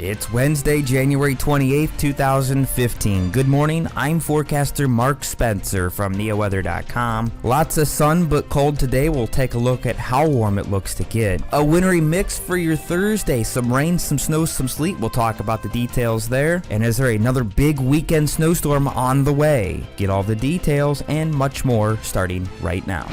It's Wednesday, January 28th, 2015. Good morning, I'm forecaster Mark Spencer from NeoWeather.com. Lots of sun, but cold today. We'll take a look at how warm it looks to get. A wintry mix for your Thursday. Some rain, some snow, some sleet. We'll talk about the details there. And is there another big weekend snowstorm on the way? Get all the details and much more starting right now.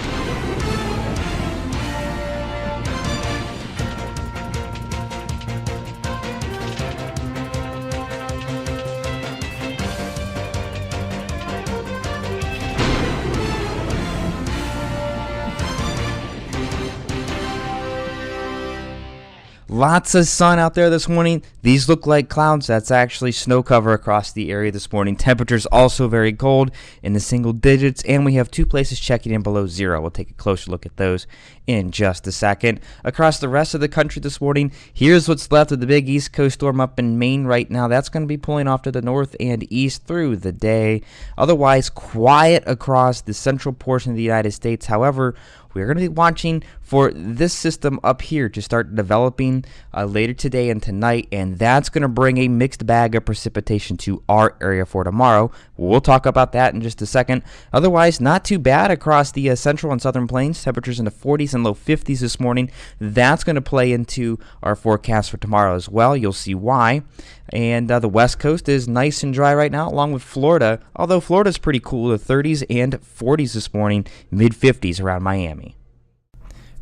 Lots of sun out there this morning. These look like clouds. That's actually snow cover across the area this morning. Temperatures also very cold in the single digits, and we have two places checking in below zero. We'll take a closer look at those in just a second. Across the rest of the country this morning, here's what's left of the big East Coast storm up in Maine right now. That's going to be pulling off to the north and east through the day. Otherwise, quiet across the central portion of the United States. However, we're going to be watching for this system up here to start developing later today and tonight, and that's going to bring a mixed bag of precipitation to our area for tomorrow. We'll talk about that in just a second. Otherwise, not too bad across the central and southern plains. Temperatures in the 40s and low 50s this morning. That's going to play into our forecast for tomorrow as well. You'll see why. And the west coast is nice and dry right now, along with Florida, although Florida's pretty cool, the 30s and 40s this morning, mid-50s around Miami.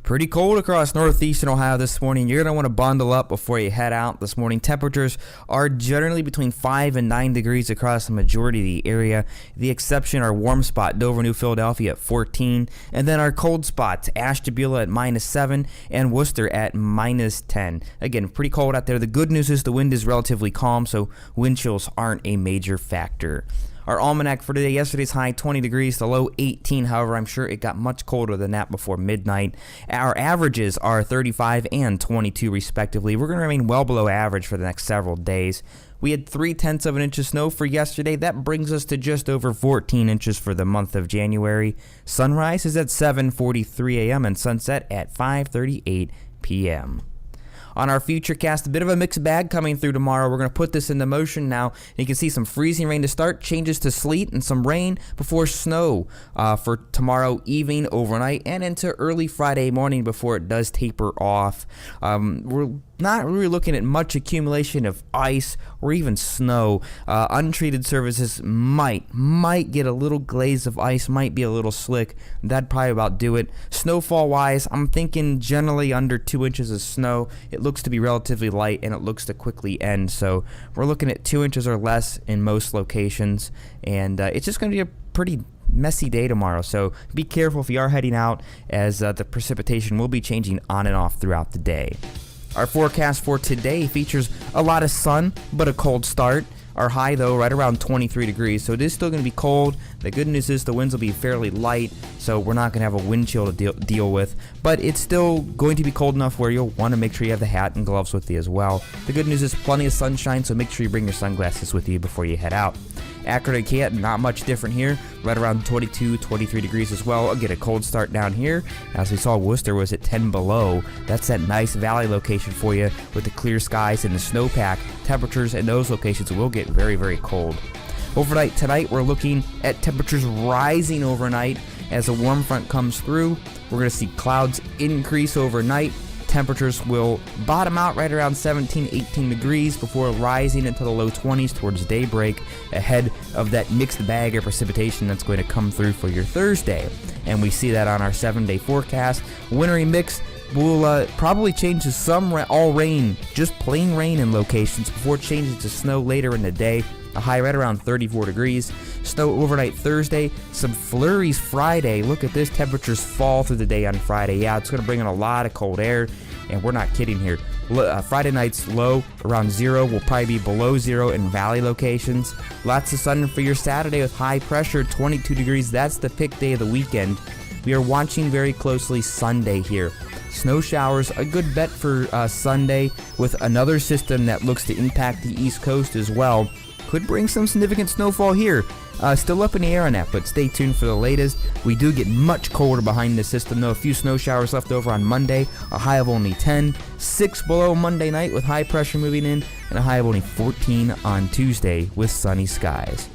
Pretty cold across northeastern Ohio this morning. You're going to want to bundle up before you head out this morning. Temperatures are generally between 5 and 9 degrees across the majority of the area. The exception are warm spot, Dover, New Philadelphia at 14. And then our cold spots, Ashtabula at -7 and Worcester at -10. Again, pretty cold out there. The good news is the wind is relatively calm, so wind chills aren't a major factor. Our almanac for today, yesterday's high 20 degrees, the low 18. However, I'm sure it got much colder than that before midnight. Our averages are 35 and 22 respectively. We're going to remain well below average for the next several days. We had 0.3 of an inch of snow for yesterday. That brings us to just over 14 inches for the month of January. Sunrise is at 7:43 a.m. and sunset at 5:38 p.m. On our futurecast, a bit of a mixed bag coming through tomorrow. We're going to put this into motion now. You can see some freezing rain to start, changes to sleet and some rain before snow for tomorrow evening, overnight, and into early Friday morning before it does taper off. We're not really looking at much accumulation of ice or even snow. Untreated surfaces might get a little glaze of ice, might be a little slick. That'd probably about do it. Snowfall wise, I'm thinking generally under 2 inches of snow. It looks to be relatively light and it looks to quickly end, so we're looking at 2 inches or less in most locations, and it's just going to be a pretty messy day tomorrow, so be careful if you are heading out, as the precipitation will be changing on and off throughout the day. Our forecast for today features a lot of sun, but a cold start. Our high, though, right around 23 degrees, so it is still going to be cold. The good news is the winds will be fairly light, so we're not going to have a wind chill to deal with, but it's still going to be cold enough where you'll want to make sure you have the hat and gloves with you as well. The good news is plenty of sunshine, so make sure you bring your sunglasses with you before you head out. Akron and Canton, not much different here, right around 22, 23 degrees as well. Again, a cold start down here. As we saw, Worcester was at 10 below. That's that nice valley location for you with the clear skies and the snowpack. Temperatures in those locations will get very, very cold. Overnight tonight, we're looking at temperatures rising overnight as a warm front comes through. We're going to see clouds increase overnight. Temperatures will bottom out right around 17, 18 degrees before rising into the low 20s towards daybreak ahead of that mixed bag of precipitation that's going to come through for your Thursday. And we see that on our 7-day forecast. Wintry mix will probably change to some all rain, just plain rain in locations before it changes to snow later in the day. A high right around 34 degrees. Snow overnight Thursday. Some flurries Friday. Look at this. Temperatures fall through the day on Friday. Yeah, it's going to bring in a lot of cold air, and we're not kidding here. Friday night's low around 0. Will probably be below 0 in valley locations. Lots of sun for your Saturday with high pressure, 22 degrees. That's the pick day of the weekend. We are watching very closely Sunday here. Snow showers, a good bet for Sunday with another system that looks to impact the East Coast as well. could bring some significant snowfall here. Still up in the air on that, but stay tuned for the latest. We do get much colder behind the system, though. A few snow showers left over on Monday, a high of only 10, 6 below Monday night with high pressure moving in, and a high of only 14 on Tuesday with sunny skies.